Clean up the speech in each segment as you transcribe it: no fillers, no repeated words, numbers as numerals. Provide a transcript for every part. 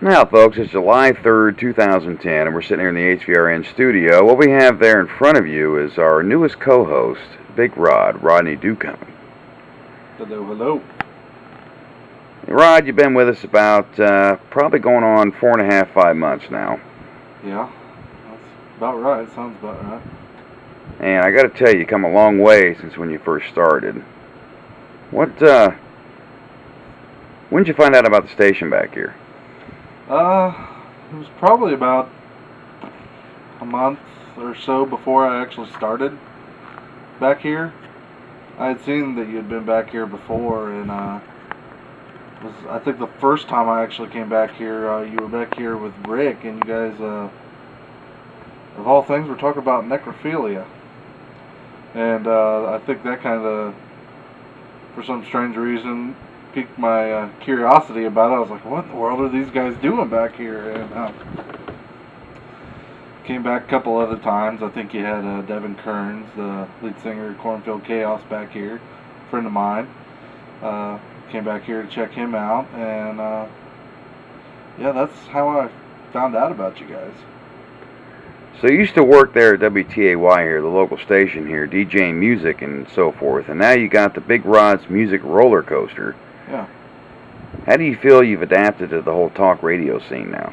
Now, folks, it's July 3rd, 2010, and we're sitting here in the HVRN studio. What we have there in front of you is our newest co-host, Big Rodney Ducommon. Hello, hello. Rod, you've been with us about probably going on 4.5, 5 months now. Yeah, that's about right. Sounds about right. And I got to tell you, you've come a long way since when you first started. When did you find out about the station back here? It was probably about a month or so before I actually started back here. I had seen that you had been back here before, and I think the first time I actually came back here, you were back here with Rick, and you guys, of all things, were talking about necrophilia. And I think that kind of, for some strange reason, piqued my curiosity about it. I was like, what in the world are these guys doing back here? And came back a couple other times. I think you had Devin Kearns, the lead singer of Cornfield Chaos, back here, a friend of mine. Came back here to check him out, and yeah, that's how I found out about you guys. So you used to work there at WTAY here, the local station here, DJing music and so forth, and now you got the Big Rod's Music Roller Coaster. Yeah. How do you feel you've adapted to the whole talk radio scene now?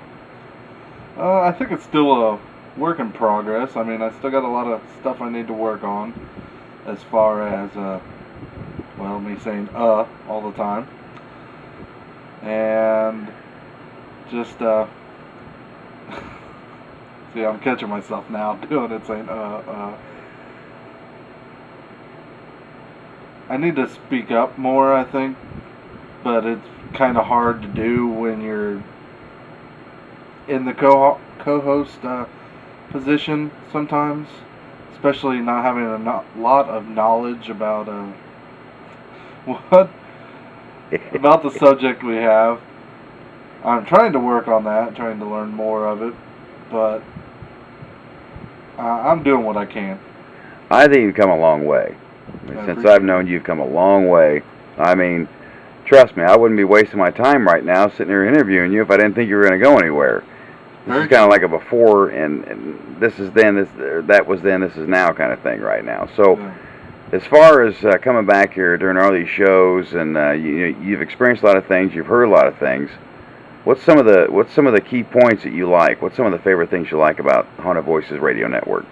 I think it's still a work in progress. I mean, I still got a lot of stuff I need to work on as far as, me saying all the time. And just, see, I'm catching myself now doing it, saying I need to speak up more, I think, but it's kind of hard to do when you're in the co-host position sometimes, especially not having a lot of knowledge about about the subject we have. I'm trying to work on that, trying to learn more of it, but I'm doing what I can. I think you've come a long way. Since I've known you, you've come a long way. I mean, trust me, I wouldn't be wasting my time right now sitting here interviewing you if I didn't think you were going to go anywhere. This is kind of like a before and this is then, that was then, this is now kind of thing right now. So, yeah. As far as coming back here during all these shows, and you've experienced a lot of things, you've heard a lot of things. What's some of the key points that you like? What's some of the favorite things you like about Haunted Voices Radio Network?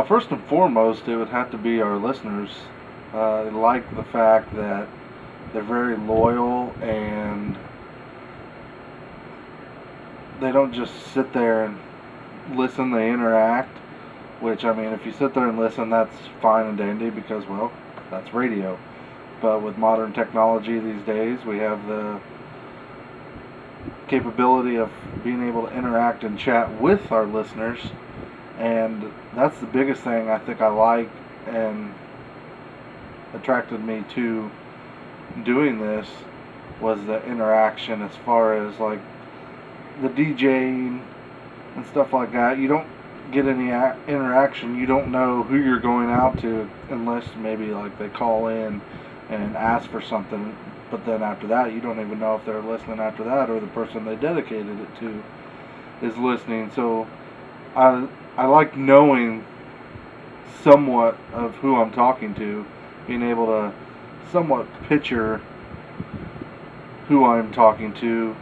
First and foremost, it would have to be our listeners. I like the fact that they're very loyal and they don't just sit there and listen, they interact. Which, I mean, if you sit there and listen, that's fine and dandy because, well, that's radio. But with modern technology these days, we have the capability of being able to interact and chat with our listeners. And that's the biggest thing I think I like and attracted me to doing this was the interaction as far as, like, the DJing and stuff like that. You don't get any interaction. You don't know who you're going out to unless maybe like they call in and ask for something, but then after that you don't even know if they're listening after that or the person they dedicated it to is listening. So I like knowing somewhat of who I'm talking to, being able to somewhat picture who I'm talking to.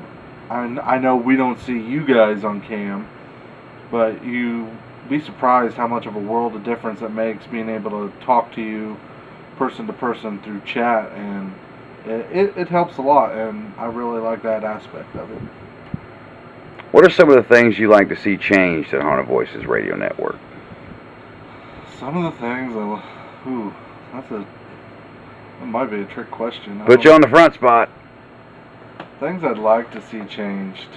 I know we don't see you guys on cam, but you be surprised how much of a world of difference it makes being able to talk to you person to person through chat, and it helps a lot, and I really like that aspect of it. What are some of the things you like to see changed at Haunted Voices Radio Network? Some of the things, that might be a trick question. Put you on the front spot. Things I'd like to see changed.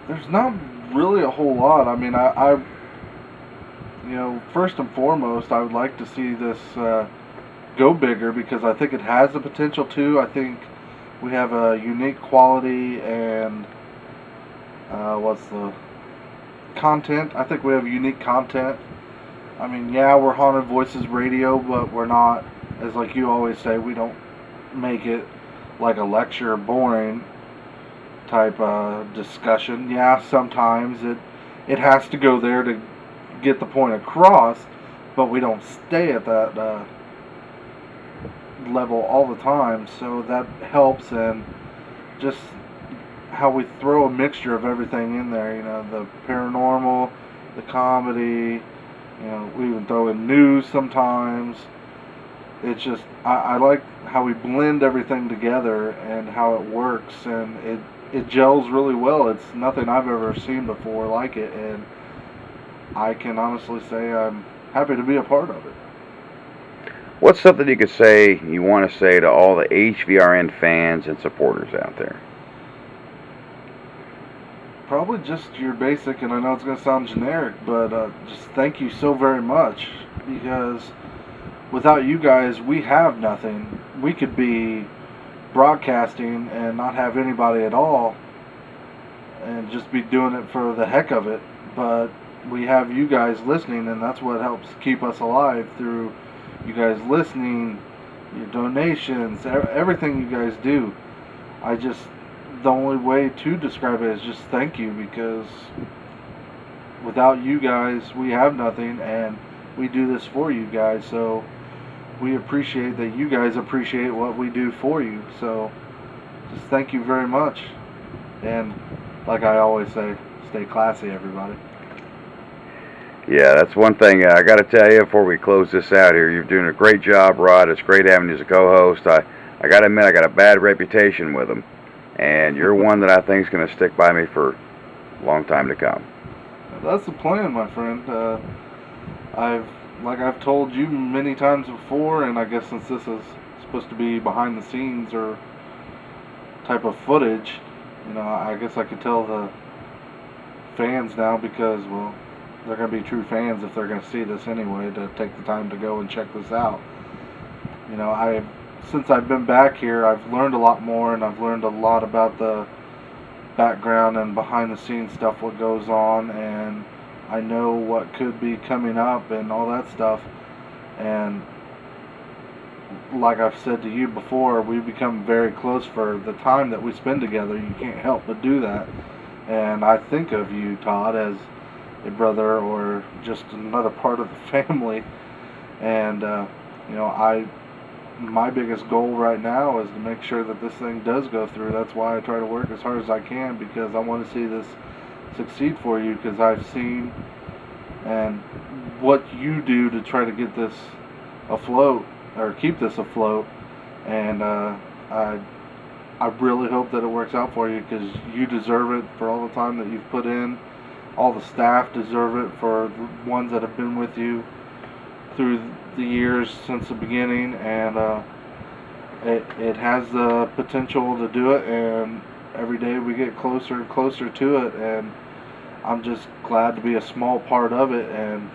There's not really a whole lot. I mean, I first and foremost, I would like to see this go bigger because I think it has the potential to. I think we have a unique quality and what's the content? I think we have unique content. I mean, yeah, we're Haunted Voices Radio, but we're not, as like you always say, we don't make it like a lecture boring. type discussion. Yeah, sometimes it has to go there to get the point across, but we don't stay at that level all the time, so that helps. And just how we throw a mixture of everything in there, the paranormal, the comedy, we even throw in news sometimes. It's just, I like how we blend everything together and how it works, and it gels really well. It's nothing I've ever seen before like it, and I can honestly say I'm happy to be a part of it. What's something you could say, you want to say to all the HVRN fans and supporters out there? Probably just your basic, and I know it's going to sound generic, but just thank you so very much, because without you guys, we have nothing. We could be broadcasting and not have anybody at all and just be doing it for the heck of it, but we have you guys listening, and that's what helps keep us alive, through you guys listening, your donations, everything you guys do. The only way to describe it is just thank you, because without you guys, we have nothing, and we do this for you guys, so we appreciate that you guys appreciate what we do for you. So just thank you very much, and like I always say, stay classy, everybody. Yeah, that's one thing I got to tell you before we close this out here. You're doing a great job, Rod. It's great having you as a co-host. I got to admit, I got a bad reputation with them, and you're one that I think is going to stick by me for a long time to come. That's the plan, my friend. I've told you many times before, and I guess since this is supposed to be behind the scenes or type of footage, I guess I could tell the fans now, because, well, they're going to be true fans if they're going to see this anyway, to take the time to go and check this out. Since I've been back here, I've learned a lot more, and I've learned a lot about the background and behind the scenes stuff, what goes on, and I know what could be coming up and all that stuff. And like I've said to you before, we've become very close for the time that we spend together. You can't help but do that. And I think of you, Todd, as a brother or just another part of the family. And my biggest goal right now is to make sure that this thing does go through. That's why I try to work as hard as I can, because I want to see this succeed for you, because I've seen and what you do to try to get this afloat, or keep this afloat, and I really hope that it works out for you, because you deserve it for all the time that you've put in. All the staff deserve it, for the ones that have been with you through the years since the beginning, and it has the potential to do it, and every day we get closer and closer to it, and I'm just glad to be a small part of it, and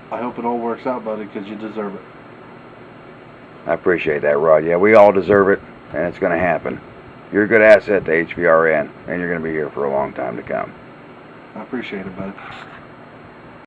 I hope it all works out, buddy, because you deserve it. I appreciate that, Rod. Yeah, we all deserve it, and it's going to happen. You're a good asset to HVRN, and you're going to be here for a long time to come. I appreciate it, buddy.